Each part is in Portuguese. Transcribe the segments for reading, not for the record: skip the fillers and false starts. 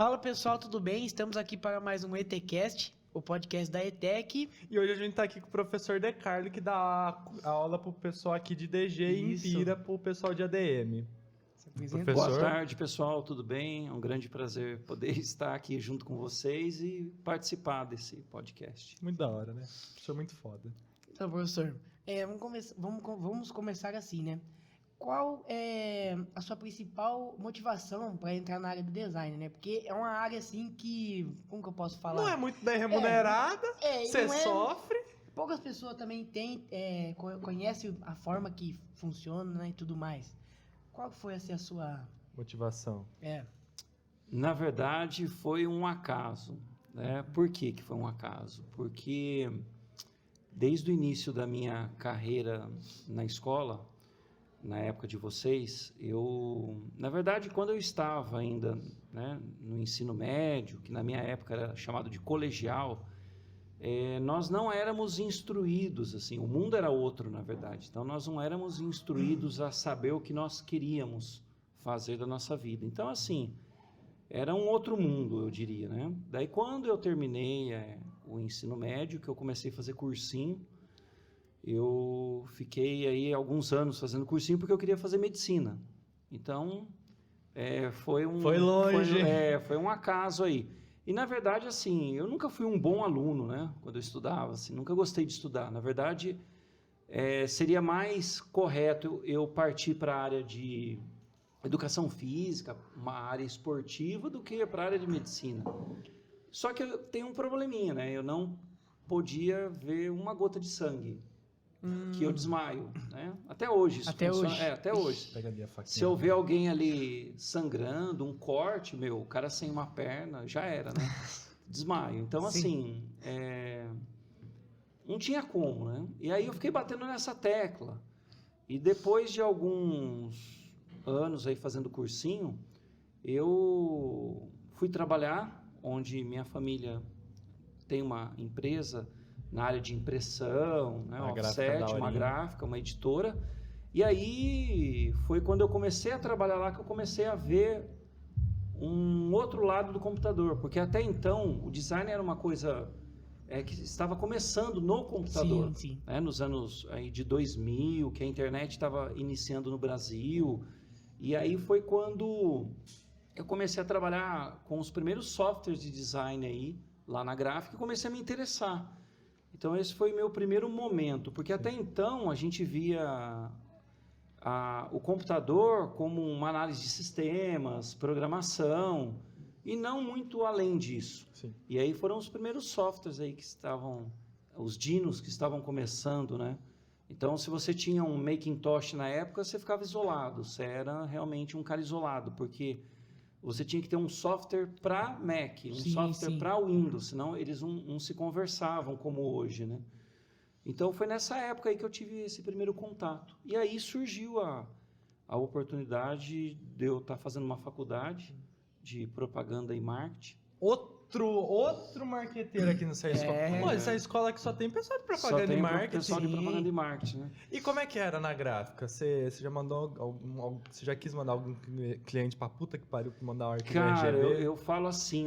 Fala pessoal, tudo bem? Estamos aqui para mais um ETCast, o podcast da ETEC. E hoje a gente tá aqui com o professor De Carlo, que dá a aula pro pessoal aqui de DG e Empira pro pessoal de ADM. Professor. Boa tarde, pessoal, tudo bem? É um grande prazer poder estar aqui junto com vocês e participar desse podcast. Muito da hora, né? Professor muito foda. Então, professor, vamos começar assim, né? Qual é a sua principal motivação para entrar na área do design, né? Porque é uma área assim que, como que eu posso falar? Não é muito bem remunerada, você sofre. Poucas pessoas também conhecem a forma que funciona, né, e tudo mais. Qual foi assim, a sua Motivação. Na verdade, foi um acaso, né? Por que foi um acaso? Porque desde o início da minha carreira na escola, na época de vocês, na verdade, quando eu estava ainda, né, no ensino médio, que na minha época era chamado de colegial, nós não éramos instruídos, assim, o mundo era outro, na verdade. Então, nós não éramos instruídos a saber o que nós queríamos fazer da nossa vida. Então, assim, era um outro mundo, eu diria, né? Daí, quando eu terminei o ensino médio, que eu comecei a fazer cursinho, eu fiquei aí alguns anos fazendo cursinho porque eu queria fazer medicina. Então, foi longe. Foi um acaso aí. E, na verdade, assim, eu nunca fui um bom aluno, né? Quando eu estudava, assim, nunca gostei de estudar. Na verdade, seria mais correto eu partir para a área de educação física, uma área esportiva, do que para a área de medicina. Só que eu tenho um probleminha, né? Eu não podia ver uma gota de sangue. Que eu desmaio, né? Até hoje isso funciona. Até hoje. Se eu ver alguém ali sangrando, um corte, o cara sem uma perna, já era, né? Desmaio. Então, assim, não tinha como, né? E aí eu fiquei batendo nessa tecla. E depois de alguns anos aí fazendo cursinho, eu fui trabalhar, onde minha família tem uma empresa na área de impressão, né, offset, uma gráfica, uma editora. E aí foi quando eu comecei a trabalhar lá que eu comecei a ver um outro lado do computador, porque até então o design era uma coisa que estava começando no computador, sim. Né, nos anos aí de 2000, que a internet estava iniciando no Brasil. E aí foi quando eu comecei a trabalhar com os primeiros softwares de design aí, lá na gráfica, e comecei a me interessar. Então, esse foi o meu primeiro momento, porque até então a gente via o computador como uma análise de sistemas, programação, e não muito além disso. Sim. E aí foram os primeiros softwares aí que estavam, os dinos que estavam começando, né? Então, se você tinha um Macintosh na época, você ficava isolado, você era realmente um cara isolado, porque você tinha que ter um software para Mac, software para Windows, senão eles não se conversavam como hoje, né? Então, foi nessa época aí que eu tive esse primeiro contato. E aí surgiu a oportunidade de eu estar fazendo uma faculdade de propaganda e marketing. Outro marqueteiro aqui nessa escola. Pô, essa escola aqui só tem pessoal de propaganda e marketing. Pessoal de propaganda e marketing, né? E como é que era na gráfica? Você já quis mandar algum cliente pra puta que pariu pra mandar um arquivo Cara, RGB? eu falo assim,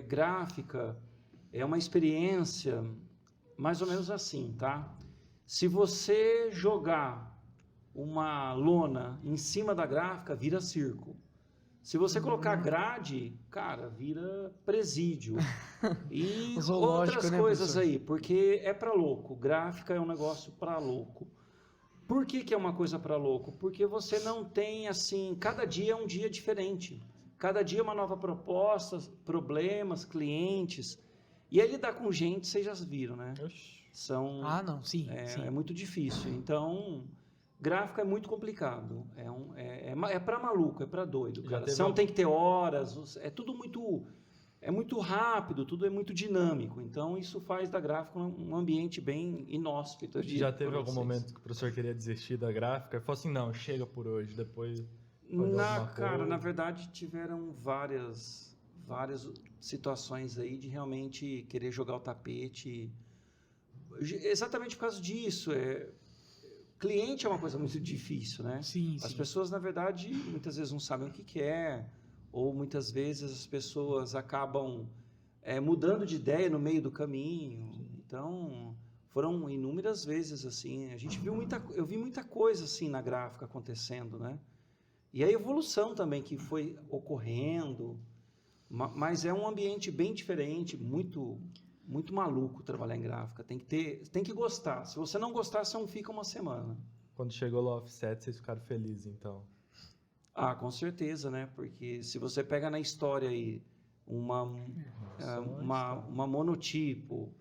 gráfica é uma experiência mais ou menos assim, tá? Se você jogar uma lona em cima da gráfica, vira circo. Se você colocar grade, cara, vira presídio. E outras coisas aí, porque é pra louco. Gráfica é um negócio pra louco. Por que é uma coisa pra louco? Porque você não tem, assim, cada dia é um dia diferente. Cada dia é uma nova proposta, problemas, clientes. E aí lidar com gente, vocês já viram, né? São, sim. É muito difícil. Então, gráfico é muito complicado. É para maluco, é para doido, cara. Você não tem que ter horas, é tudo muito... É muito rápido, tudo é muito dinâmico. Então, isso faz da gráfica um ambiente bem inóspito. Já teve algum momento que o professor queria desistir da gráfica? Ele falou assim, não, chega por hoje, depois... Cara, na verdade, tiveram várias situações aí de realmente querer jogar o tapete. Exatamente por causa disso. Cliente é uma coisa muito difícil, né? Sim. As pessoas, na verdade, muitas vezes não sabem o que é. ou muitas vezes as pessoas acabam mudando de ideia no meio do caminho. Então, foram inúmeras vezes assim. Eu vi muita coisa assim na gráfica acontecendo, né? E a evolução também que foi ocorrendo, mas é um ambiente bem diferente, muito muito maluco trabalhar em gráfica. Tem que gostar. Se você não gostar, você não fica uma semana. Quando chegou lá o offset, vocês ficaram felizes, então? Ah, com certeza, né? Porque se você pega na história aí uma monotipo,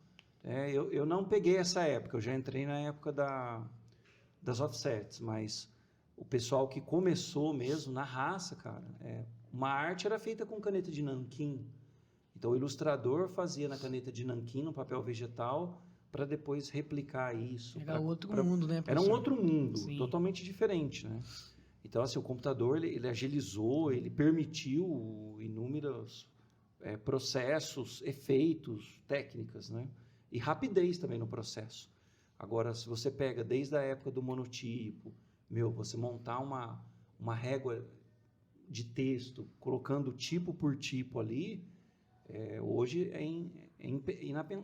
eu não peguei essa época, eu já entrei na época das offsets, mas o pessoal que começou mesmo na raça, cara, uma arte era feita com caneta de nanquim. Então o ilustrador fazia na caneta de nanquim, no papel vegetal, para depois replicar isso. Era outro mundo, né, Era um professor? outro mundo, Sim. totalmente diferente, né? Então, assim, o computador, ele agilizou, ele permitiu inúmeros processos, efeitos, técnicas, né? E rapidez também no processo. Agora, se você pega desde a época do monotipo, você montar uma régua de texto, colocando tipo por tipo ali, hoje é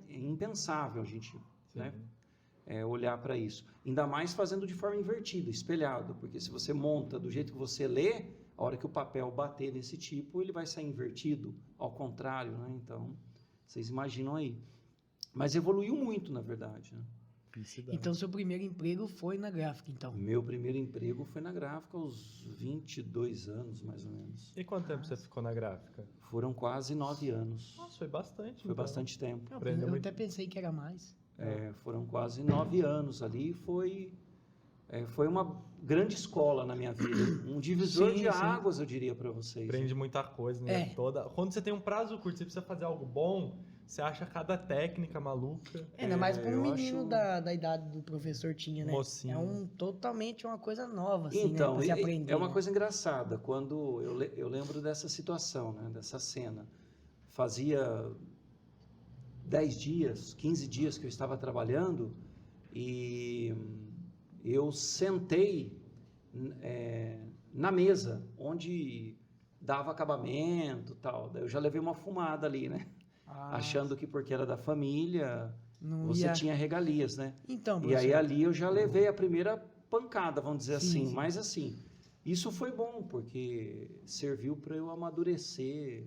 impensável a gente, né, olhar para isso. Ainda mais fazendo de forma invertida, espelhado, porque se você monta do jeito que você lê, a hora que o papel bater nesse tipo, ele vai sair invertido, ao contrário, né? Então, vocês imaginam aí. Mas evoluiu muito, na verdade, né? Então, seu primeiro emprego foi na gráfica, então? Meu primeiro emprego foi na gráfica aos 22 anos, mais ou menos. E quanto tempo você ficou na gráfica? Foram quase 9 anos. Nossa, foi bastante. Foi bastante tempo. Eu até pensei que era mais. Foram quase 9 anos ali. Foi uma grande escola na minha vida. Um divisor de águas, eu diria para vocês. Aprende muita coisa, né? Quando você tem um prazo curto, você precisa fazer algo bom, você acha cada técnica maluca. Ainda mais para um menino da idade do professor tinha, né? Mocinho. Totalmente uma coisa nova, assim, então, né? Pra se aprender, uma coisa engraçada. Quando eu lembro dessa situação, né? Dessa cena. Fazia 10 dias, 15 dias que eu estava trabalhando e eu sentei na mesa onde dava acabamento e tal. Daí eu já levei uma fumada ali, né? Achando que porque era da família, você tinha regalias, né? Então, e aí ali eu já levei a primeira pancada, vamos dizer assim. Mas assim, isso foi bom, porque serviu para eu amadurecer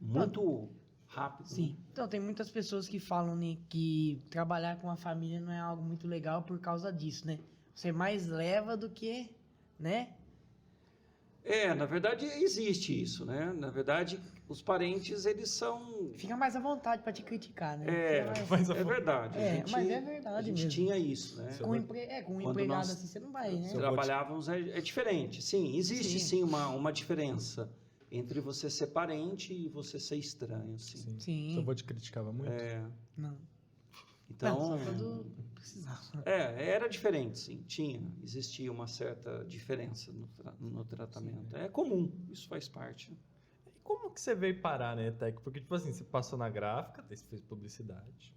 muito rápido. Sim. Né? Então, tem muitas pessoas que falam, né, que trabalhar com a família não é algo muito legal por causa disso, né? Você mais leva do que, né? Na verdade existe isso, né? Na verdade, os parentes, eles são... Fica mais à vontade para te criticar, né? É verdade. Mas é verdade a gente mesmo. tinha isso, né? Com um empregado assim, você não vai, né? Trabalhávamos, é diferente. Sim, existe sim uma diferença entre você ser parente e você ser estranho, assim. Sim. Seu avô te criticava muito? Não. Então, só quando precisava. Era diferente, sim. Existia uma certa diferença no tratamento. Sim. É comum, isso faz parte. E como que você veio parar na ETEC? Porque, tipo assim, você passou na gráfica, daí você fez publicidade.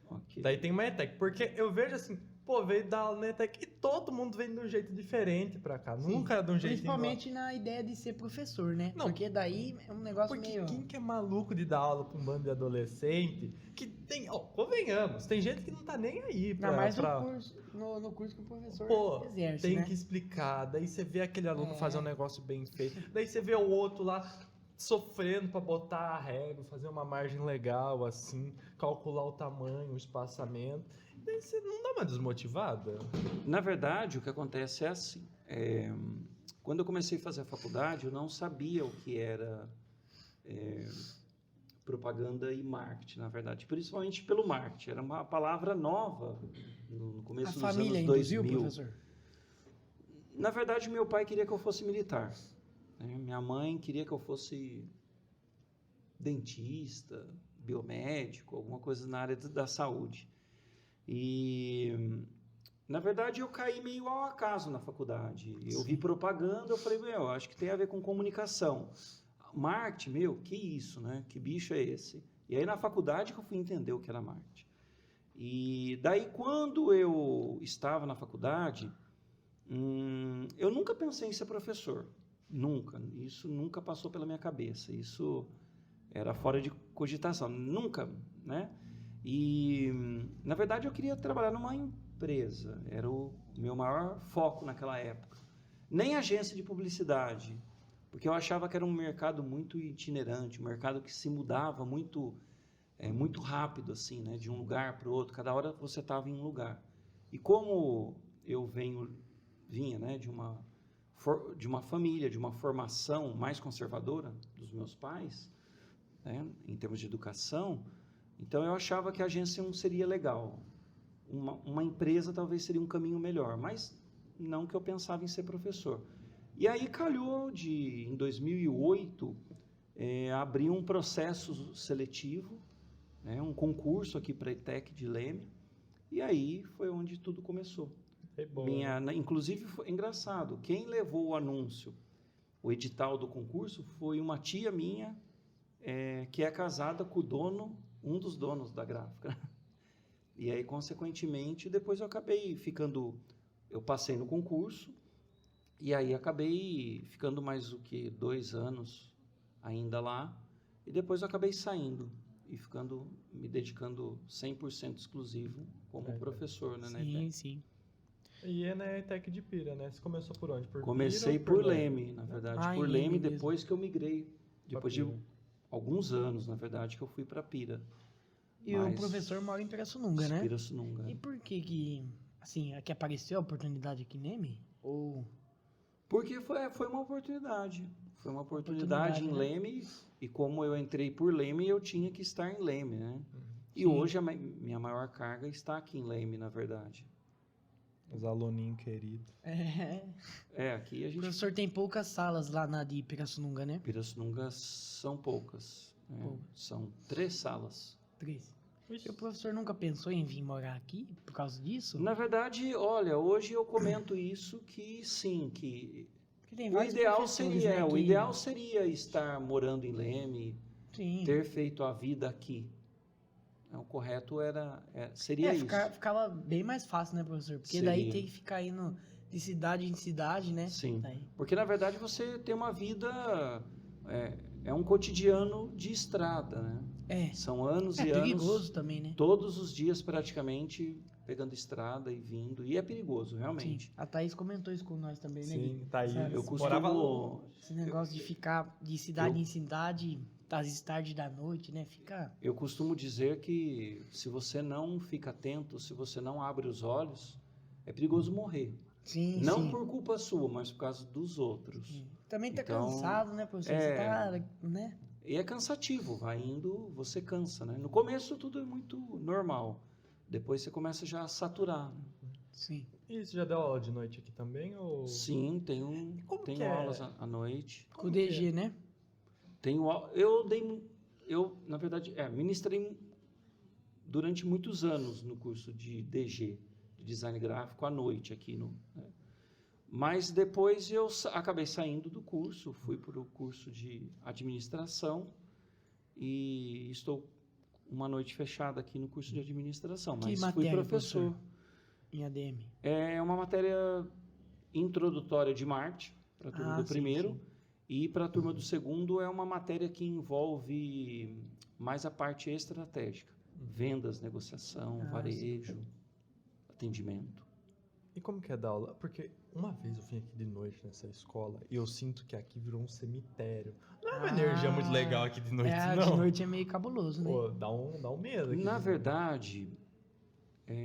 Okay. Daí tem uma ETEC. Porque eu vejo assim, veio dar aula na ETEC e todo mundo vem de um jeito diferente pra cá. Sim. Nunca de um jeito Principalmente igual. Na ideia de ser professor, né? Não, porque daí é um negócio meio... Quem que é maluco de dar aula pra um bando de adolescente que tem... convenhamos, tem gente que não tá nem aí pra... Ainda mais no curso que o professor exerce, tem né? que explicar. Daí você vê aquele aluno fazer um negócio bem feito. Daí você vê o outro lá sofrendo para botar a régua, fazer uma margem legal, assim, calcular o tamanho, o espaçamento. Daí você não dá uma desmotivada? Na verdade, o que acontece é assim. Quando eu comecei a fazer a faculdade, eu não sabia o que era propaganda e marketing, na verdade. Principalmente pelo marketing. Era uma palavra nova no começo dos anos 2000. A família induziu, professor? Na verdade, meu pai queria que eu fosse militar. Minha mãe queria que eu fosse dentista, biomédico, alguma coisa na área da saúde. E, na verdade, eu caí meio ao acaso na faculdade. Eu vi propaganda, eu falei, acho que tem a ver com comunicação. Marketing, que isso, né? Que bicho é esse? E aí, na faculdade, que eu fui entender o que era marketing. E daí, quando eu estava na faculdade, eu nunca pensei em ser professor. Nunca. Isso nunca passou pela minha cabeça. Isso era fora de cogitação. Nunca, né? E, na verdade, eu queria trabalhar numa empresa. Era o meu maior foco naquela época. Nem agência de publicidade, porque eu achava que era um mercado muito itinerante, um mercado que se mudava muito, muito rápido, assim, né? De um lugar para o outro. Cada hora você estava em um lugar. E como eu vinha, né, de uma família, de uma formação mais conservadora dos meus pais, né, em termos de educação, então eu achava que a agência não seria legal. Uma empresa talvez seria um caminho melhor, mas não que eu pensava em ser professor. E aí calhou em 2008, abrir um processo seletivo, né, um concurso aqui para a ETEC de Leme, e aí foi onde tudo começou. É bom, né? Inclusive, foi engraçado, quem levou o anúncio, o edital do concurso, foi uma tia minha, que é casada com um dos donos da gráfica. E aí, consequentemente, depois eu passei no concurso, e aí acabei ficando mais 2 anos ainda lá, e depois eu acabei saindo e me dedicando 100% exclusivo como professor, né, na Sim, ETEC. sim. E é na ETEC de Pira, né? Você começou por onde? Por Comecei Pira ou por Leme, na verdade. Por em Leme, Leme mesmo. depois que eu migrei. Depois de Pira. alguns anos, na verdade, que eu fui para Pira. E o professor mora em Pirassununga, né? Pirassununga. E por que, assim, aqui apareceu a oportunidade aqui em Leme? Ou... Porque foi uma oportunidade. Foi uma oportunidade em né? Leme, e como eu entrei por Leme, eu tinha que estar em Leme, né? E Sim. hoje minha maior carga está aqui em Leme, na verdade. Os aluninhos queridos. Aqui a O gente... professor tem poucas salas lá na de Pirassununga, né? Pirassununga são poucas. Né? São 3 salas. 3. E o professor nunca pensou em vir morar aqui por causa disso? Na verdade, olha, hoje eu comento isso que sim, que Porque tem o vários ideal professores, seria, né, o que- ideal seria estar morando em Leme, Sim. ter feito a vida aqui. O correto seria isso. Ficava bem mais fácil, né, professor? Porque daí Seria. tem que ficar indo de cidade em cidade, né? Sim, Daí. porque na verdade você tem uma vida, é um cotidiano de estrada, né? São anos É e perigoso anos, também, né? todos os dias praticamente pegando estrada e vindo, e é perigoso, realmente. Sim. A Thaís comentou isso com nós também, né? Sim, Gui? tá aí. Sabe? Eu Morava costumo... Esse negócio de ficar de cidade em cidade, às vezes tarde da noite, né? Fica... Eu costumo dizer que se você não fica atento, se você não abre os olhos, é perigoso morrer. Sim, Não sim. por culpa sua, mas por causa dos outros. Sim. Também tá Então, cansado, né, professor? Você tá, né? E é cansativo, vai indo, você cansa, né? No começo tudo é muito normal. Depois você começa já a saturar. Né? Sim. E você já deu aula de noite aqui também? Ou... Sim, Como tenho que é? aulas à noite. Com o DG, né? Eu na verdade, ministrei durante muitos anos no curso de DG, de Design Gráfico, à noite aqui né? Mas depois eu acabei saindo do curso, fui para o curso de administração e estou uma noite fechada aqui no curso de administração, Que mas matéria, fui professor. Em ADM. É uma matéria introdutória de marketing para a turma do sim, primeiro, sim. e para a turma do segundo é uma matéria que envolve mais a parte estratégica, vendas, negociação, varejo, atendimento. E como que é dar aula? Porque uma vez eu vim aqui de noite nessa escola e eu sinto que aqui virou um cemitério. Não é uma energia muito legal aqui de noite, não. De noite é meio cabuloso, né? Pô, dá um medo aqui. Na verdade,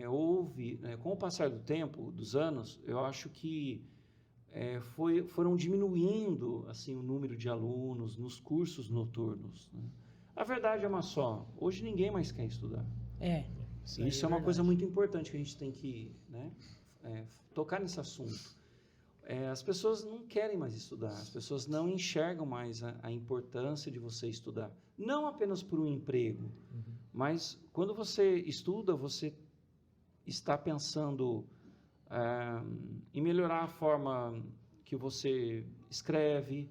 houve, né, com o passar do tempo, dos anos, eu acho que foram diminuindo assim, o número de alunos nos cursos noturnos. Né? A verdade é uma só, hoje ninguém mais quer estudar. Isso é uma coisa muito importante que a gente tem que, né, tocar nesse assunto. As pessoas não querem mais estudar, as pessoas não enxergam mais a importância de você estudar. Não apenas por um emprego, mas quando você estuda, você está pensando em melhorar a forma que você escreve,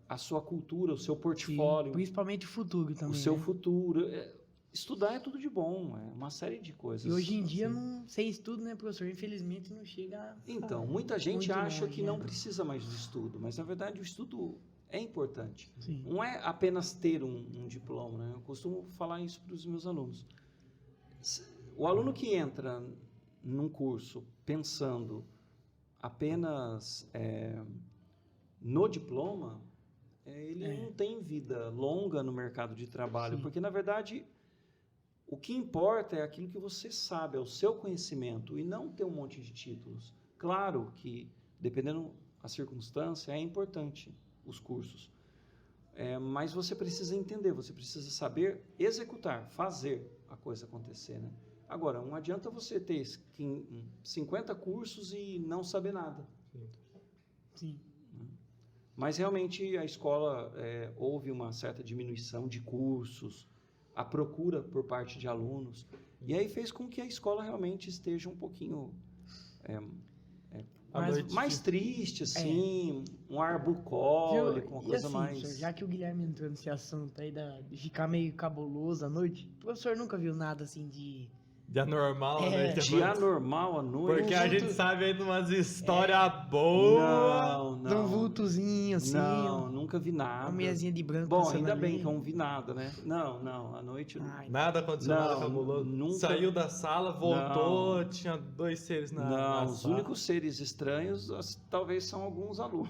a sua cultura, o seu portfólio. Sim, principalmente o futuro também. O seu né? futuro. estudar é tudo de bom, é uma série de coisas. E hoje em dia, assim. não, sem estudo, né, professor? Infelizmente, não chega. Então, muita gente Muito acha longe, que não né? precisa mais do estudo, mas na verdade o estudo é importante. Sim. Não é apenas ter um diploma, né? Eu costumo falar isso para os meus alunos. O aluno que entra num curso pensando apenas no diploma, ele não tem vida longa no mercado de trabalho, Sim. porque na verdade o que importa é aquilo que você sabe, é o seu conhecimento e não ter um monte de títulos. Claro que, dependendo da circunstância, é importante os cursos, mas você precisa entender, você precisa saber executar, fazer a coisa acontecer, né? Agora, não adianta você ter 50 cursos e não saber nada. Sim. Mas realmente a escola, houve uma certa diminuição de cursos, a procura por parte de alunos, e aí fez com que a escola realmente esteja um pouquinho mais triste, assim, um ar bucólico, uma E coisa assim, mais... professor, já que o Guilherme entrou nesse assunto aí de ficar meio cabuloso à noite, o professor nunca viu nada assim de... De anormal, né? De anormal à noite. Porque a gente sabe aí de umas histórias boas. De um vultozinho assim, Não, nunca vi nada. uma meiazinha de branco. Bom, passando ainda ali. bem que eu não vi nada, né? Não, à noite... Ai, Nada aconteceu, nada Não, cabuloso. nunca- Saiu da sala, voltou, Não. tinha 2 seres na Não, os sala. únicos seres estranhos talvez são alguns alunos,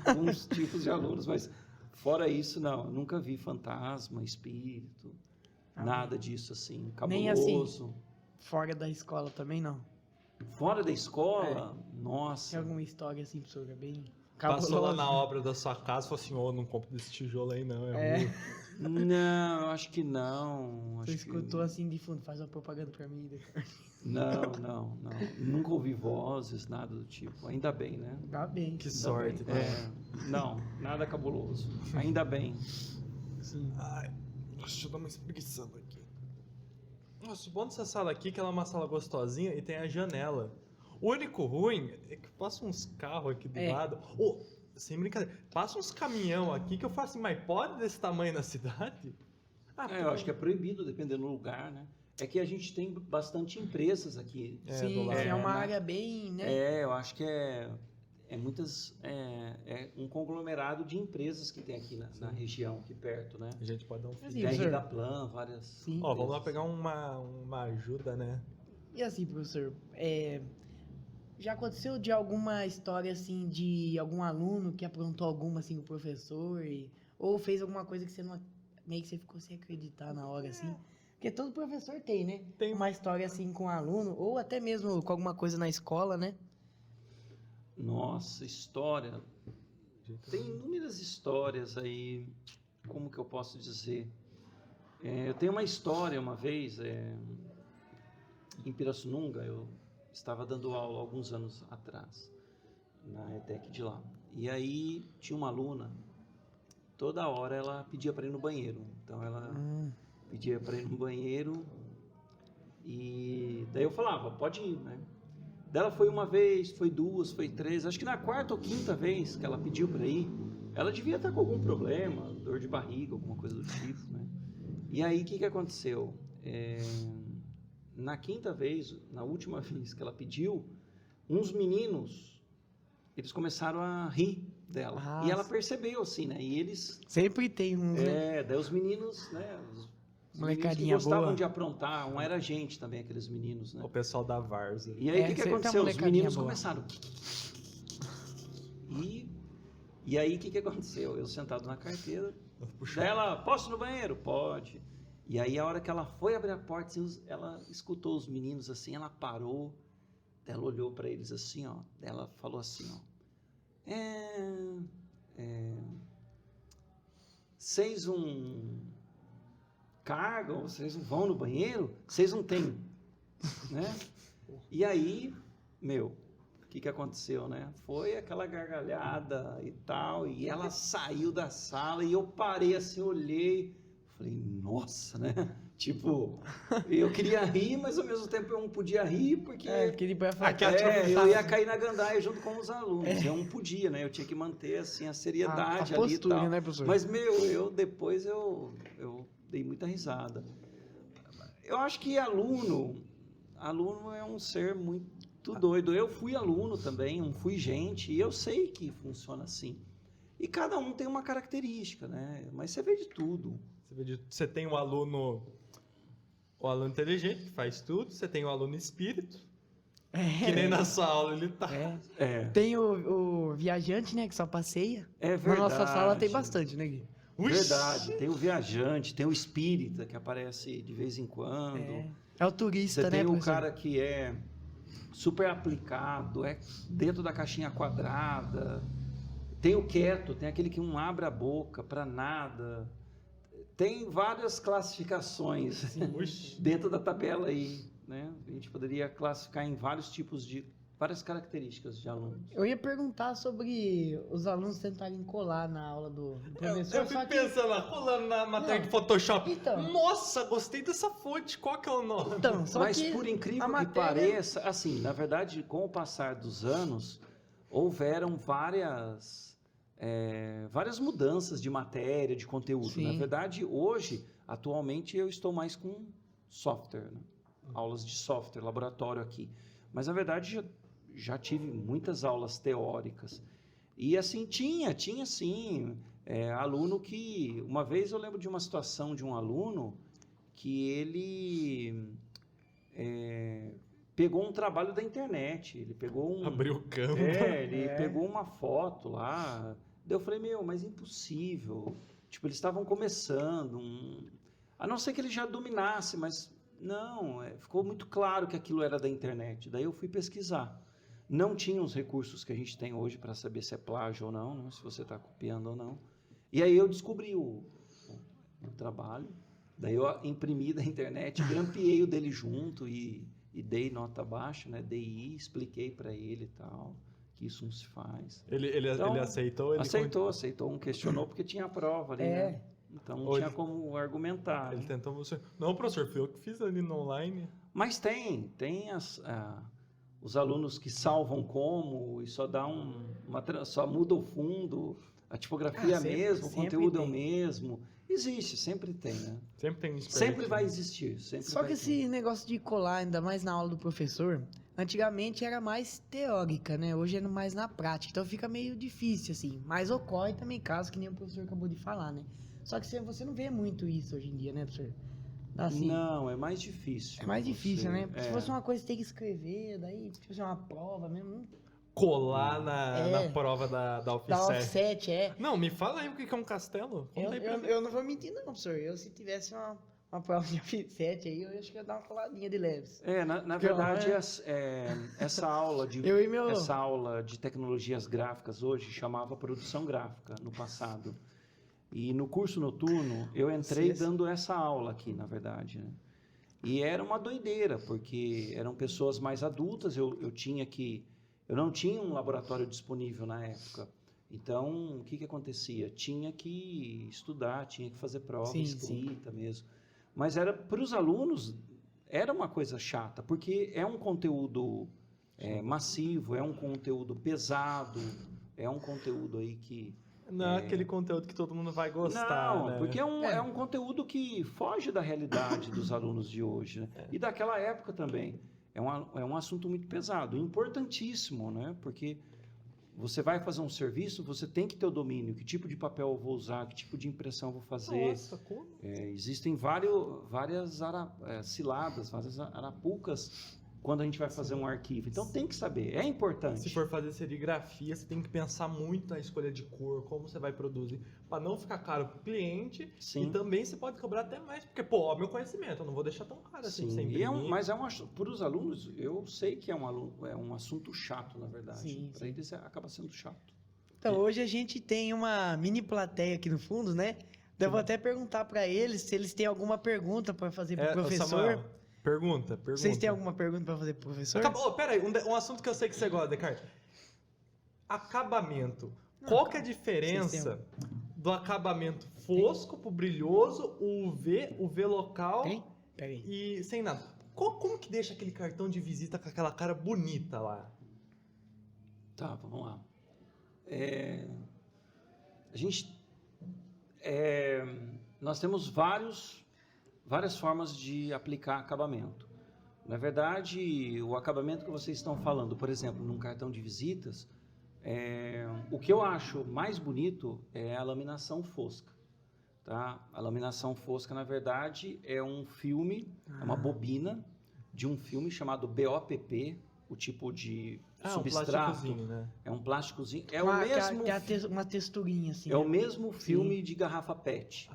alguns tipos de alunos, mas fora isso, não, eu nunca vi fantasma, espírito, nada disso assim, Nem assim. cabuloso. Fora da escola também não. Fora da escola, Tem nossa, alguma história assim, professor, é bem Passou lá cabulosa? na obra da sua casa e falou assim, não compro desse tijolo aí não, É. ruim. não, eu acho que não. Você Acho que... escutou assim de fundo, faz uma propaganda pra mim. Não, nunca ouvi vozes, nada do tipo, ainda bem, né? Tá bem. Que Ainda sorte, bem. né? Não, nada cabuloso, ainda bem. Sim. Ai, deixa eu dar uma espreguiçada aqui. Nossa, o bom dessa sala aqui é que ela é uma sala gostosinha e tem a janela. O único ruim é que passa uns carros aqui do lado. Ô, sem brincadeira, passa uns caminhão aqui que eu falo assim, mas pode desse tamanho na cidade? Eu acho que é proibido, dependendo do lugar, né? É que a gente tem bastante empresas aqui. Sim, do lado. é uma né? área bem, né? Eu acho que é um conglomerado de empresas que tem aqui na região, aqui perto, né? A gente pode dar um Assim, feed. Tem a professor. Ridaplan, várias. Sim. Ó, vamos lá pegar uma ajuda, né? E assim, professor, já aconteceu de alguma história assim de algum aluno que aprontou alguma assim com o professor ou fez alguma coisa que você não meio que você ficou sem acreditar na hora assim? Porque todo professor tem, né? Tem. Uma história assim com um aluno ou até mesmo com alguma coisa na escola, né? Nossa, história. Tem inúmeras histórias aí. Como que eu posso dizer? Eu tenho uma história uma vez, em Pirassununga, eu estava dando aula alguns anos atrás, na ETEC de lá. E aí tinha uma aluna, toda hora ela pedia para ir no banheiro. Então ela pedia para ir no banheiro e daí eu falava, pode ir, né? Dela foi uma vez, foi duas, foi três, acho que na quarta ou quinta vez que ela pediu para ir, ela devia estar com algum problema, dor de barriga, alguma coisa do tipo, né? E aí o que aconteceu? Na quinta vez, na última vez que ela pediu, uns meninos, eles começaram a rir dela. E ela percebeu, assim, né? E eles... Sempre tem uns, né? daí os meninos, né? Os meninos que Molecadinha gostavam boa. de aprontar, não era gente também, aqueles meninos, né? O pessoal da Várzea. E aí o que sempre tem aconteceu? uma Os molecadinha meninos boa. começaram... E aí o que aconteceu? Eu sentado na carteira, daí ela, posso ir no banheiro? Pode. E aí a hora que ela foi abrir a porta, assim, ela escutou os meninos assim, ela parou, ela olhou para eles assim, ó, ela falou assim, ó, vocês não cargam, vocês não vão no banheiro, vocês não têm, né? E aí, o que aconteceu, né? Foi aquela gargalhada e tal, e ela saiu da sala e eu parei assim, olhei, falei, nossa, né? Tipo, eu queria rir, mas ao mesmo tempo eu não podia rir, porque Porque ele vai falar eu ia cair na gandaia junto com os alunos. Eu não podia, né? Eu tinha que manter assim a seriedade a ali postura, e tal. né, professor? Mas depois eu dei muita risada. Eu acho que aluno é um ser muito doido. Eu fui aluno também, não fui gente, e eu sei que funciona assim. E cada um tem uma característica, né? Mas você vê de tudo. Você tem o aluno inteligente, que faz tudo, você tem o aluno espírito, que nem na sua aula ele tá. Tem o viajante, né, que só passeia. É Na verdade. nossa sala tem bastante, né, Gui? Verdade. Tem o viajante, tem o espírita, que aparece de vez em quando. É o turista, Você né, tem o professor? cara que é super aplicado, é dentro da caixinha quadrada. Tem o quieto, tem aquele que não abre a boca para nada. Tem várias classificações dentro da tabela aí, né? A gente poderia classificar em vários tipos várias características de alunos. Eu ia perguntar sobre os alunos tentarem colar na aula do professor. Eu fico pensando, colando na matéria de Photoshop. Então. Nossa, gostei dessa fonte, qual que é o nome? Então, só Mas que por incrível a que matéria- pareça, assim, na verdade, com o passar dos anos, houveram várias mudanças de matéria, de conteúdo. Sim. Na verdade, hoje, atualmente, eu estou mais com software, né? Aulas de software, laboratório aqui. Mas, na verdade, já tive muitas aulas teóricas. E, assim, tinha sim, aluno que... Uma vez eu lembro de uma situação de um aluno que ele pegou um trabalho da internet. Ele pegou Abriu o campo. ele pegou uma foto lá. Daí eu falei, mas impossível. Tipo, eles estavam começando. A não ser que ele já dominasse, mas não, ficou muito claro que aquilo era da internet. Daí eu fui pesquisar. Não tinha os recursos que a gente tem hoje para saber se é plágio ou não, né? Se você está copiando ou não. E aí eu descobri o trabalho. Daí eu imprimi da internet, grampeei o dele junto e dei nota baixa, né? DI, expliquei para ele e tal, que isso não se faz. Ele aceitou? Aceitou, não questionou porque tinha a prova ali, né? Então não tinha como argumentar. Ele né? tentou você. Não, professor, fui eu que fiz ali no online. Mas tem os alunos que salvam como e só dá só muda o fundo, a tipografia é a mesma, o conteúdo é o mesmo. Existe, sempre tem, né? Sempre tem Sempre vai existir. Só que esse negócio de colar, ainda mais na aula do professor, antigamente era mais teórica, né? Hoje é mais na prática. Então fica meio difícil, assim. Mas ocorre também casos que nem o professor acabou de falar, né? Só que você não vê muito isso hoje em dia, né, professor? Assim, Não, é mais difícil. é mais difícil, né? Se fosse uma coisa que tem que escrever, daí fazer uma prova mesmo. Colar na prova da Da offset. offset, Não, me fala aí o que é um castelo. Conta aí pra mim. Eu não vou mentir, não, professor. Se tivesse uma prova de offset aí, eu acho que ia dar uma coladinha de leves. Na verdade, essa aula de tecnologias gráficas hoje chamava produção gráfica no passado. E no curso noturno, eu entrei dando essa aula aqui, na verdade, né? E era uma doideira, porque eram pessoas mais adultas, eu não tinha um laboratório disponível na época. Então, o que acontecia? Tinha que estudar, tinha que fazer prova escrita mesmo. Mas para os alunos, era uma coisa chata, porque é um conteúdo massivo, é um conteúdo pesado, é um conteúdo aí que... Não é aquele conteúdo que todo mundo vai gostar, Não, né? porque é um conteúdo que foge da realidade dos alunos de hoje, né? E daquela época também. É um assunto muito pesado, importantíssimo, né? Porque você vai fazer um serviço, você tem que ter o domínio. Que tipo de papel eu vou usar, que tipo de impressão eu vou fazer. Nossa, como? Existem várias ciladas, várias arapucas quando a gente vai fazer um arquivo. Então tem que saber, é importante. Se for fazer serigrafia, você tem que pensar muito na escolha de cor, como você vai produzir, para não ficar caro para o cliente. Sim. E também você pode cobrar até mais, porque, ó, meu conhecimento, eu não vou deixar tão caro assim Sim. sem Mas para os alunos, eu sei que é um assunto chato, na verdade. Para eles acaba sendo chato. Então, hoje a gente tem uma mini plateia aqui no fundo, né? Eu vou até perguntar para eles se eles têm alguma pergunta para fazer para o professor. Samuel, pergunta. Vocês têm alguma pergunta para fazer para o professor? Pera aí, um assunto que eu sei que você gosta, Descartes. Acabamento. Qual que é a diferença do acabamento fosco pro brilhoso, o UV local e sem nada? Como que deixa aquele cartão de visita com aquela cara bonita lá? Tá, vamos lá. Nós temos vários várias formas de aplicar acabamento. Na verdade, o acabamento que vocês estão falando, por exemplo, num cartão de visitas, o que eu acho mais bonito é a laminação fosca. Tá? A laminação fosca, na verdade, é um filme, é uma bobina de um filme chamado BOPP, o tipo de substrato. Um plásticozinho, né? É um plásticozinho. É o mesmo. Uma texturinha assim. É o né? mesmo filme de garrafa PET.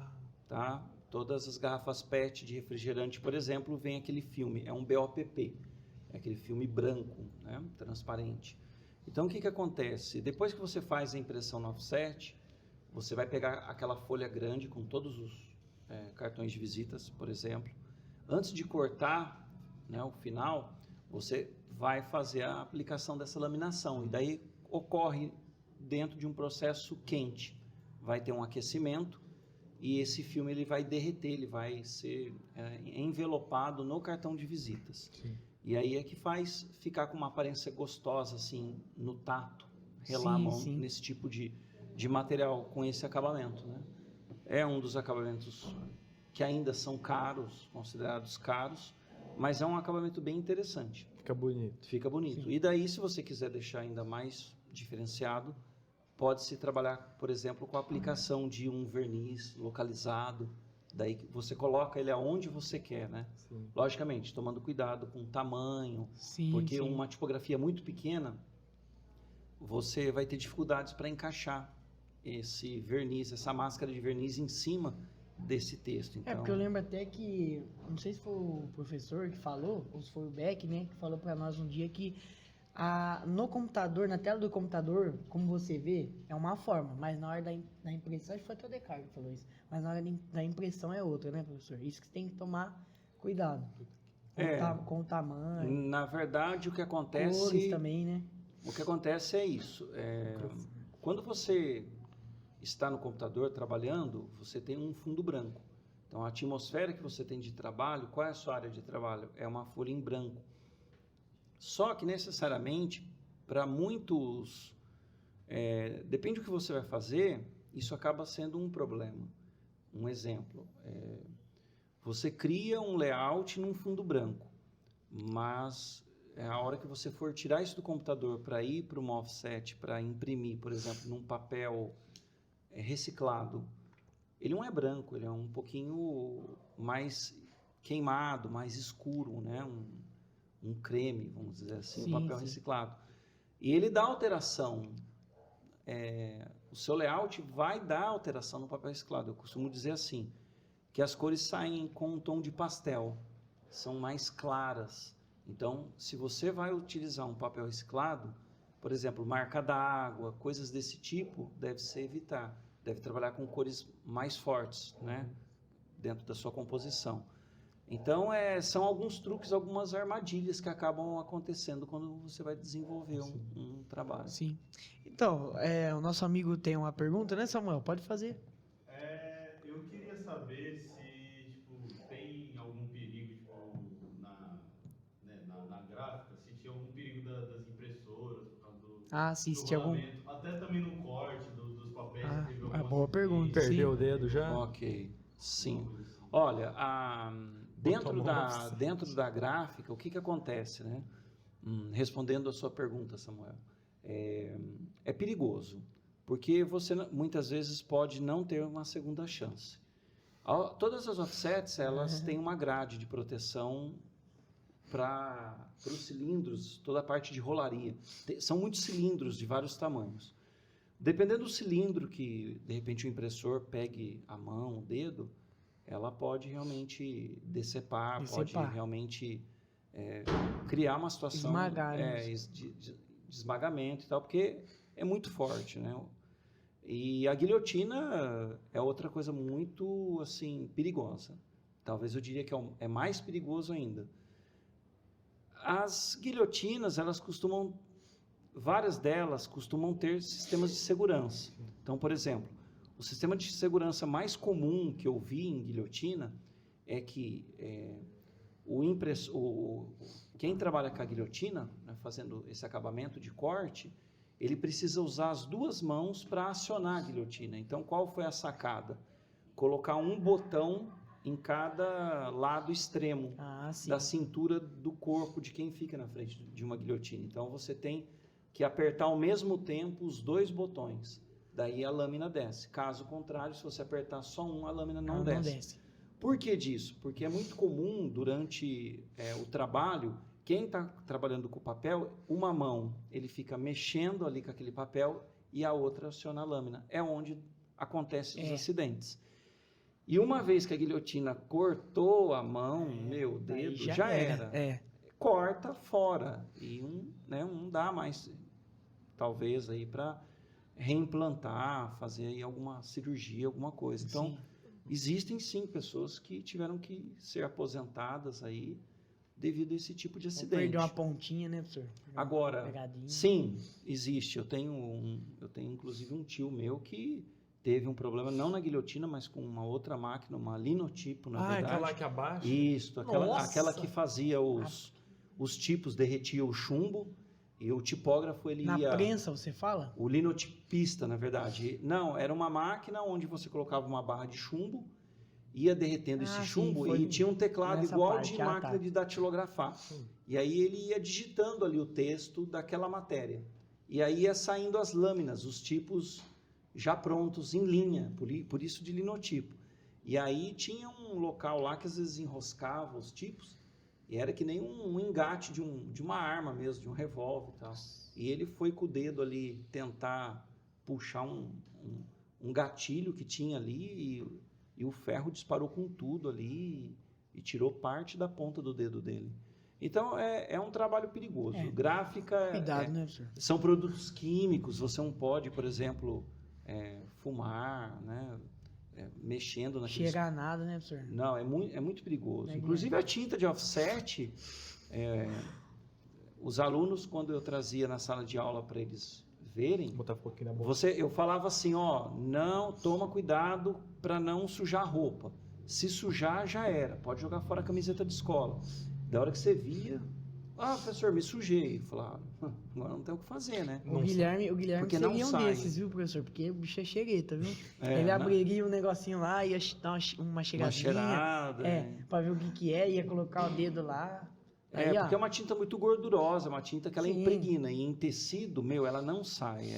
Tá? Todas as garrafas PET de refrigerante, por exemplo, vem aquele filme. É um BOPP. É aquele filme branco, né? Transparente. Então, o que acontece? Depois que você faz a impressão no offset, você vai pegar aquela folha grande com todos os cartões de visitas, por exemplo. Antes de cortar, né, o final, você vai fazer a aplicação dessa laminação. E daí ocorre dentro de um processo quente. Vai ter um aquecimento e esse filme ele vai derreter, ele vai ser envelopado no cartão de visitas. Sim. E aí é que faz ficar com uma aparência gostosa, assim, no tato, relar a mão nesse tipo de material com esse acabamento, né? É um dos acabamentos que ainda são caros, considerados caros, mas é um acabamento bem interessante. Fica bonito. Fica bonito. Sim. E daí, se você quiser deixar ainda mais diferenciado, pode-se trabalhar, por exemplo, com a aplicação de um verniz localizado. Daí você coloca ele aonde você quer, né? Sim. Logicamente, tomando cuidado com o tamanho, porque uma tipografia muito pequena, você vai ter dificuldades para encaixar esse verniz, essa máscara de verniz em cima desse texto. Então, porque eu lembro até que, não sei se foi o professor que falou, ou se foi o Beck, né, que falou para nós um dia que no computador, na tela do computador, como você vê, é uma forma, mas na hora da impressão, acho que foi até o Descartes que falou isso, mas na hora da impressão é outra, né, professor? Isso que você tem que tomar cuidado com o tamanho. Na verdade, o que acontece... Cores também, né? O que acontece é isso. Quando você está no computador trabalhando, você tem um fundo branco. Então, a atmosfera que você tem de trabalho, qual é a sua área de trabalho? É uma folha em branco. Só que, necessariamente, para muitos... depende do que você vai fazer, isso acaba sendo um problema. Um exemplo. Você cria um layout num fundo branco, mas... a hora que você for tirar isso do computador para ir para uma offset, para imprimir, por exemplo, num papel reciclado, ele não é branco, ele é um pouquinho mais queimado, mais escuro, né? Um creme, vamos dizer assim, um papel reciclado. E ele dá alteração. O seu layout vai dar alteração no papel reciclado. Eu costumo dizer assim, que as cores saem com um tom de pastel, são mais claras. Então, se você vai utilizar um papel reciclado, por exemplo, marca d'água, coisas desse tipo, deve-se evitar. Deve trabalhar com cores mais fortes, né, dentro da sua composição. Então, são alguns truques, algumas armadilhas que acabam acontecendo quando você vai desenvolver um trabalho. Sim. Então, o nosso amigo tem uma pergunta, né, Samuel? Pode fazer. Eu queria saber se tem algum perigo na gráfica, se tinha algum perigo das impressoras, por causa do tinha algum... até também no corte dos papéis. Boa pergunta. Perdeu o dedo já? Ok, sim. Olha, dentro da gráfica, o que acontece, né? Respondendo a sua pergunta, Samuel, é perigoso, porque você muitas vezes pode não ter uma segunda chance. Todas as offsets, elas têm uma grade de proteção para os cilindros, toda a parte de rolaria. São muitos cilindros de vários tamanhos. Dependendo do cilindro que, de repente, o impressor pegue a mão, o dedo, ela pode realmente decepar. Pode realmente criar uma situação de esmagamento e tal, porque é muito forte, né? E a guilhotina é outra coisa muito, assim, perigosa. Talvez eu diria que é mais perigoso ainda. As guilhotinas, várias delas costumam ter sistemas de segurança. Então, por exemplo, o sistema de segurança mais comum que eu vi em guilhotina é que quem trabalha com a guilhotina, né, fazendo esse acabamento de corte, ele precisa usar as duas mãos para acionar a guilhotina. Então, qual foi a sacada? Colocar um botão em cada lado extremo Ah, sim. da cintura do corpo de quem fica na frente de uma guilhotina. Então você tem que apertar ao mesmo tempo os 2 botões. Daí a lâmina desce. Caso contrário, se você apertar só um, a lâmina não desce. Por que disso? Porque é muito comum durante o trabalho, quem está trabalhando com o papel, uma mão ele fica mexendo ali com aquele papel e a outra aciona a lâmina. É onde acontecem os acidentes. E uma vez que a guilhotina cortou a mão, meu dedo, já era. Corta fora. E não dá mais, talvez, aí para reimplantar, fazer aí alguma cirurgia, alguma coisa. Então, existem sim pessoas que tiveram que ser aposentadas aí devido a esse tipo de acidente. Perdeu uma pontinha, né, professor? Agora, sim, existe. Eu tenho inclusive um tio meu que teve um problema, não na guilhotina, mas com uma outra máquina, uma linotipo, na verdade. Aquela que abaixa? Isso, aquela que fazia os tipos, derretia o chumbo, e o tipógrafo ele ia... Na prensa, você fala? O linotipista, na verdade. Não, era uma máquina onde você colocava uma barra de chumbo, ia derretendo esse chumbo e tinha um teclado igual de máquina de datilografar. E aí ele ia digitando ali o texto daquela matéria. E aí ia saindo as lâminas, os tipos já prontos, em linha, por isso de linotipo. E aí tinha um local lá que às vezes enroscava os tipos, e era que nem um engate de uma arma mesmo, de um revólver e tal. E ele foi com o dedo ali tentar puxar um gatilho que tinha ali, e o ferro disparou com tudo ali, e tirou parte da ponta do dedo dele. Então, é um trabalho perigoso. Gráfica... Cuidado, né, professor? São produtos químicos, você não pode, por exemplo, fumar, né? Mexendo naqueles... Cheirar nada, né, professor? Não, é muito perigoso. Inclusive a tinta de offset, os alunos, quando eu trazia na sala de aula para eles verem, Botar um pouquinho na boca. eu falava assim, não, toma cuidado para não sujar a roupa. Se sujar, já era. Pode jogar fora a camiseta de escola. Da hora que você via, professor, me sujei. Falava, agora não tem o que fazer, né? O Guilherme porque seria não um sai. desses, viu, professor? Porque o bicho é xereta, viu? Ele abriria um negocinho lá, ia dar uma cheiradinha. Uma cheirada. Pra ver o que é, ia colocar o dedo lá. Aí, porque é uma tinta muito gordurosa, uma tinta que ela impregna. E em tecido, ela não sai.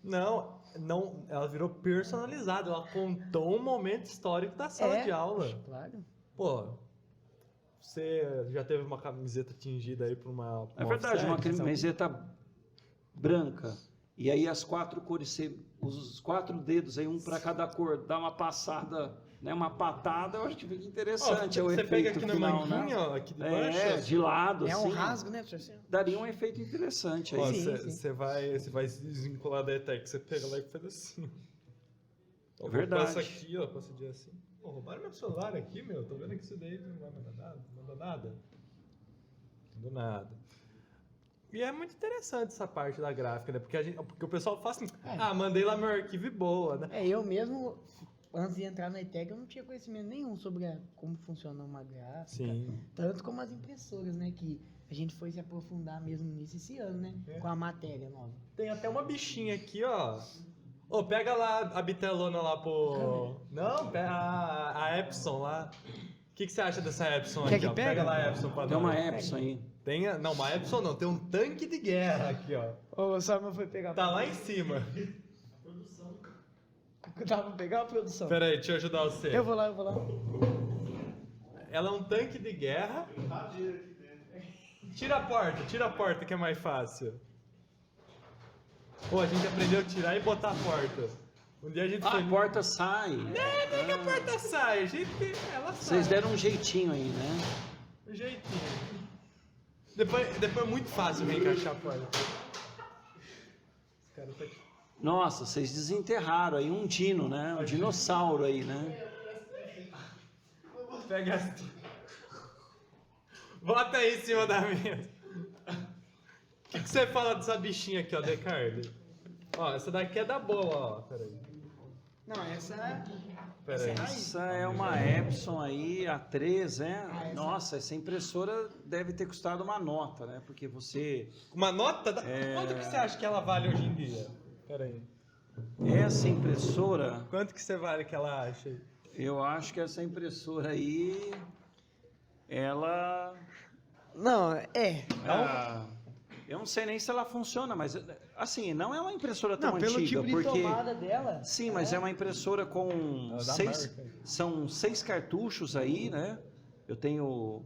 Não, ela virou personalizada. Ela contou um momento histórico da sala de aula. Claro. Pô, você já teve uma camiseta tingida aí por uma... É verdade, uma camiseta branca. E aí as 4 cores, você usa os 4 dedos, aí um para cada cor, dá uma passada, né, uma patada, eu acho que fica interessante. Você pega aqui final, na manguinha, aqui de baixo. De lado, assim. É um rasgo, né, professor? Daria um efeito interessante aí. Você vai se desvincular da ETEC, você pega lá e faz assim. É verdade. Passa aqui, passa de assim. Pô, roubaram meu celular aqui, meu. Tô vendo que isso daí não vai mandar nada. Não mandou nada. Não mandou nada. E é muito interessante essa parte da gráfica, né? Porque o pessoal fala assim, mandei lá meu arquivo e boa, né? Eu mesmo, antes de entrar na ETEC, eu não tinha conhecimento nenhum sobre como funciona uma gráfica. Sim. Tanto como as impressoras, né? Que a gente foi se aprofundar mesmo nisso esse ano, né? Com a matéria nova. Tem até uma bichinha aqui, ó. Pega lá a bitelona lá pro... Não, pega a Epson lá. O que você acha dessa Epson Quer aqui, que ó? Pega lá a Epson pra nós. Tem uma Epson aí. Não, uma Epson não. Tem um tanque de guerra aqui, ó. O Samuel foi pegar. Tá lá em cima. Dá pra pegar a produção? Pera aí, deixa eu ajudar você. Eu vou lá. Ela é um tanque de guerra. Tira a porta que é mais fácil. A gente aprendeu a tirar e botar a porta. Um dia a gente A porta sai. Não é que a porta sai, ela sai. Vocês deram um jeitinho aí, né? Um jeitinho. Depois é muito fácil reencaixar a porta. Esse cara tá aqui. Nossa, vocês desenterraram aí um dino, né? Um dinossauro aí, né? Pega essa. Bota aí em cima da mesa. O que você fala dessa bichinha aqui, ó, Decardo? Essa daqui é da boa, ó. Peraí. Não, essa é... Essa é uma Epson aí, A3, né? Nossa, essa impressora deve ter custado uma nota, né? Porque você... Uma nota? Quanto que você acha que ela vale hoje em dia? Peraí. Essa impressora... Quanto que você vale que ela acha aí? Eu acho que essa impressora aí, ela... Não, eu não sei nem se ela funciona, mas assim, não é uma impressora tão não, pelo antiga, tipo de porque... tomada dela. Sim, mas é uma impressora com da seis... marca. São 6 cartuchos aí, né? Eu tenho...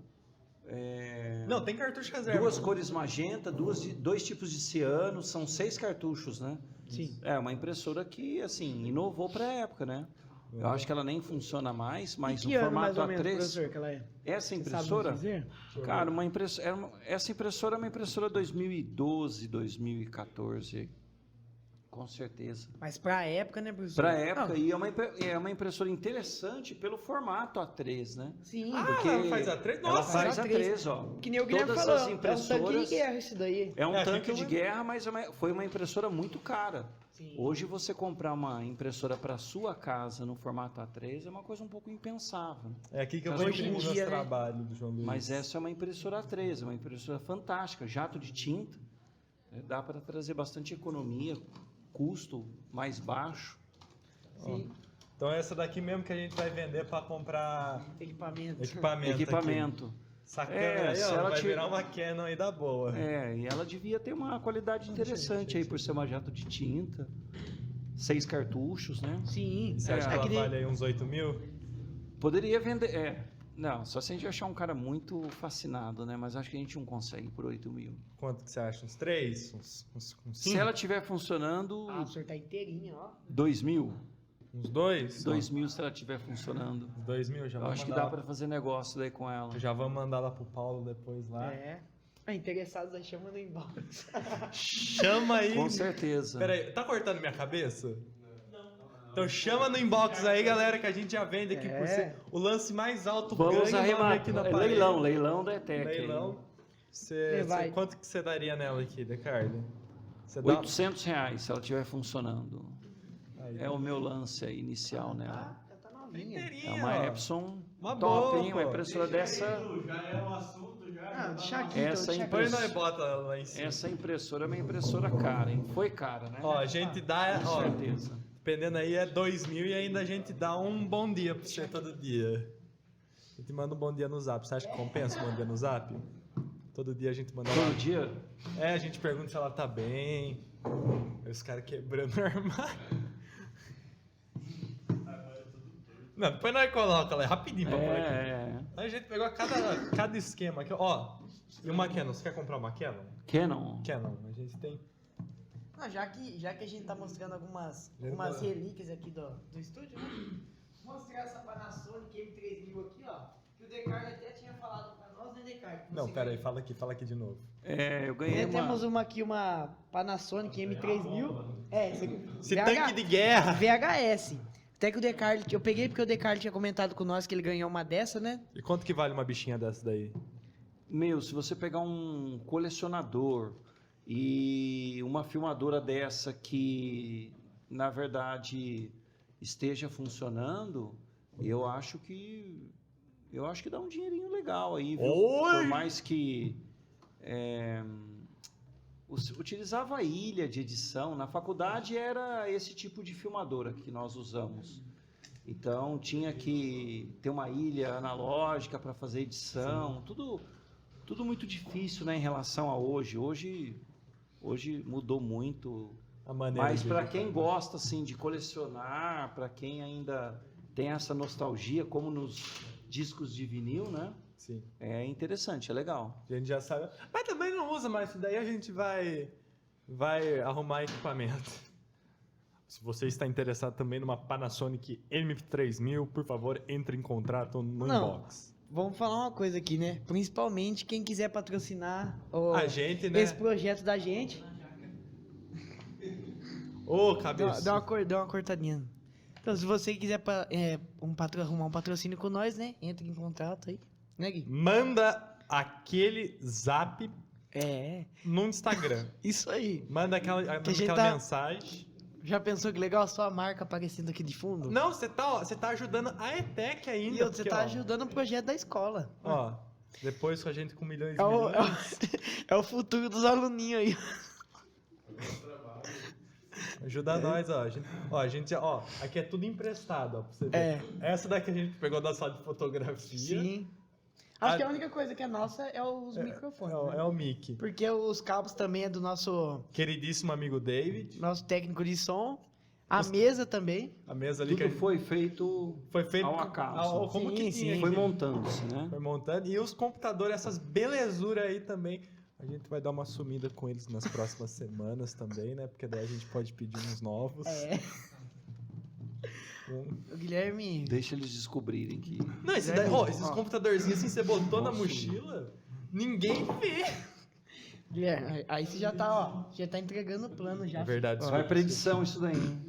Não, tem cartucho reserva. 2 cores magenta, 2 tipos de ciano, são 6 cartuchos, né? Sim. É uma impressora que, assim, inovou para a época, né? Eu acho que ela nem funciona mais, mas E que no ano, formato mais ou menos, A3... professor, que ela é? Essa Você impressora, sabe dizer? cara, essa impressora é uma impressora 2012, 2014, com certeza. Mas pra época, né, professor? Para a época, Não, e é uma impressora interessante pelo formato A3, né? sim. Porque ela faz A3? ela Nossa, faz faz A3, ó. Que nem o Guilherme Todas falou, as é um tanque impressoras... de guerra isso daí. É um É, tanque fica de uma- guerra, mas foi uma impressora muito cara. Sim. Hoje você comprar uma impressora para sua casa no formato A3 é uma coisa um pouco impensável. É aqui que eu Hoje vejo em muito meus dia, né? trabalhos do João Luiz. Mas essa é uma impressora A3, é uma impressora fantástica, jato de tinta, dá para trazer bastante economia, custo mais baixo. Sim. Então é essa daqui mesmo que a gente vai vender para comprar Equipamento. equipamento. Aqui. Sacana aí, se ó, ela vai te- virar uma Canon aí da boa. E ela devia ter uma qualidade interessante aí, por ser uma jato de tinta, 6 cartuchos, né? Sim. Você acha que É ela que nem- vale aí uns 8 mil? Poderia vender, não, só se a gente achar um cara muito fascinado, né? Mas acho que a gente não consegue por 8 mil. Quanto que você acha? Uns 3? Uns Se 5? ela estiver funcionando, Ah, o senhor tá inteirinho, ó. 2 mil. Uns 2? 2 mil se ela estiver funcionando. Uns 2 mil, já Eu vamos acho que mandar dá lá. para fazer negócio daí com ela. Já vamos mandar lá pro Paulo depois lá. É. Interessados aí chama no inbox. Chama aí. Com certeza. Peraí, tá cortando minha cabeça? Então chama no inbox aí, galera, que a gente já vende aqui por ser o lance mais alto Vamos ganho nome arrematar. aqui na parede. Leilão da ETEC. aí. Leilão. Vai. Quanto que você daria nela aqui, Decarli? Você dá... R$800 se ela estiver funcionando. Aí, É o meu lance aí inicial nela. Já tá novinha. É uma ó. Epson Uma top, boa, hein? Uma pô. impressora dessa. Já é um assunto, já. Ah, já deixa tá aqui, Essa então, Depois impressora- nós bota ela lá em cima. Essa impressora é uma impressora cara, hein? Foi cara, né? Ó, a gente dá, Com ó, certeza. dependendo aí é 2 mil e ainda a gente dá um bom dia pra você todo dia. A gente manda um bom dia no zap. Você acha que compensa um bom dia no zap? Todo dia a gente manda lá. Todo dia? É, a gente pergunta se ela tá bem. Aí os caras quebrando o armário. Não, depois nós coloca lá, é rapidinho pra pôr aqui. É. Aí a gente pegou cada esquema aqui, ó. E uma Canon, você quer comprar uma Canon? Canon. Canon, a gente tem. Não, já que a gente tá mostrando algumas Vamos lá. relíquias aqui do estúdio, né? Vou mostrar essa Panasonic M3000 aqui, ó. Que o Descartes até tinha falado pra nós, né, Descartes? Não, pera aí, fala aqui de novo. Eu ganhei uma... Temos uma Panasonic M3000. Esse aqui. Esse tanque de guerra! VHS. Até que o Descartes, eu peguei porque o Descartes tinha comentado com nós que ele ganhou uma dessa, né? E quanto que vale uma bichinha dessa daí? Meu, se você pegar um colecionador e uma filmadora dessa que, na verdade, esteja funcionando, eu acho que dá um dinheirinho legal aí, viu? Oi! Por mais que utilizava a ilha de edição. Na faculdade era esse tipo de filmadora que nós usamos. Então tinha que ter uma ilha analógica para fazer edição, tudo muito difícil, né, em relação a hoje. Hoje mudou muito. A maneira Mas de para editar. quem gosta assim de colecionar, para quem ainda tem essa nostalgia, como nos discos de vinil, né? Sim. É interessante, é legal. A gente já sabe. Mas também não usa mais isso daí, a gente vai arrumar equipamento. Se você está interessado também numa Panasonic M3000, por favor, entre em contrato no Não. inbox. Vamos falar uma coisa aqui, né? Principalmente quem quiser patrocinar A gente, né? esse projeto da gente. Ô, cabeça. Dá uma cortadinha. Então, se você quiser arrumar um patrocínio com nós, né? Entre em contato aí. Né, Gui? Manda aquele zap É, no Instagram. isso aí. Manda aquela gente tá- mensagem. Já pensou que legal a sua marca aparecendo aqui de fundo? Não, você tá ajudando a ETEC ainda. E você porque, tá ó, ajudando o projeto da escola. Ó, depois com a gente com milhões e É o, milhões. é o futuro dos aluninhos aí. Ajuda nós, ó. Aqui é tudo emprestado, ó, pra você ver. Essa daqui a gente pegou da sala de fotografia. Sim. Acho que a única coisa que é nossa é os microfones. né? É o mic. Porque os cabos também é do nosso Queridíssimo amigo David. técnico de som. A mesa também. A mesa ali Tudo foi feito feito ao acaso. como Sim, que sim. tinha Foi aqui. montando-se, né? Foi montando. E os computadores, essas belezuras aí também. A gente vai dar uma sumida com eles nas próximas semanas também, né? Porque daí a gente pode pedir uns novos. O Guilherme. Deixa eles descobrirem que... Não, esses computadorzinhos assim, você botou na mochila, ninguém vê. Guilherme, aí você já tá, já tá entregando o plano já. É verdade. Vai pra edição isso daí, hein?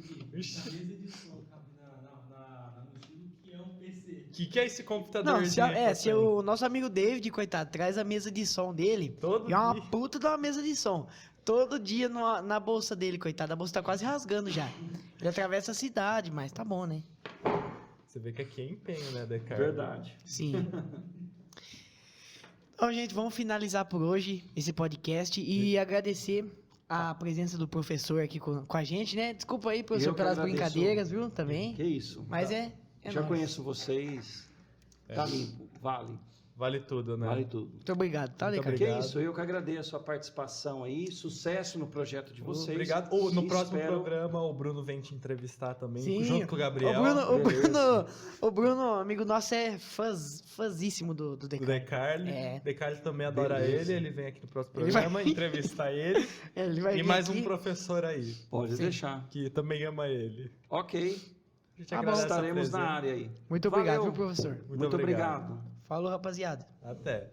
Que é esse Não, computadorzinho? se o nosso amigo David, coitado, traz a mesa de som dele. Todo E é uma dia. puta de uma mesa de som. Todo dia na bolsa dele, coitado. A bolsa tá quase rasgando já. Ele atravessa a cidade, mas tá bom, né? Você vê que aqui é empenho, né, Decar? Verdade. Sim. Então, gente, vamos finalizar por hoje esse podcast e agradecer a presença do professor aqui com a gente, né? Desculpa aí, professor, Eu que pelas agradeço. brincadeiras, viu? Também. Que isso? Mas é Já nóis. conheço vocês. Tá limpo. Vale. Vale tudo, né? Vale tudo. Muito obrigado, tá, Muito Decar? Que Obrigado. isso, eu que agradeço a participação aí, sucesso no projeto de vocês. Obrigado. No E próximo espero- programa, o Bruno vem te entrevistar também, Sim. junto com o Gabriel. O Bruno, amigo nosso, é fãzíssimo do Do Decar. Decarli. É. Decarli também adora Beleza. ele vem aqui no próximo Ele vai- programa entrevistar ele. Ele vai E vir mais aqui. um professor aí, Pode deixar. que também ama ele. Ok. A gente Tá bom. agradece a Estaremos na presença. área aí. Muito obrigado, Valeu. viu, professor? Muito obrigado. Falou, rapaziada. Até.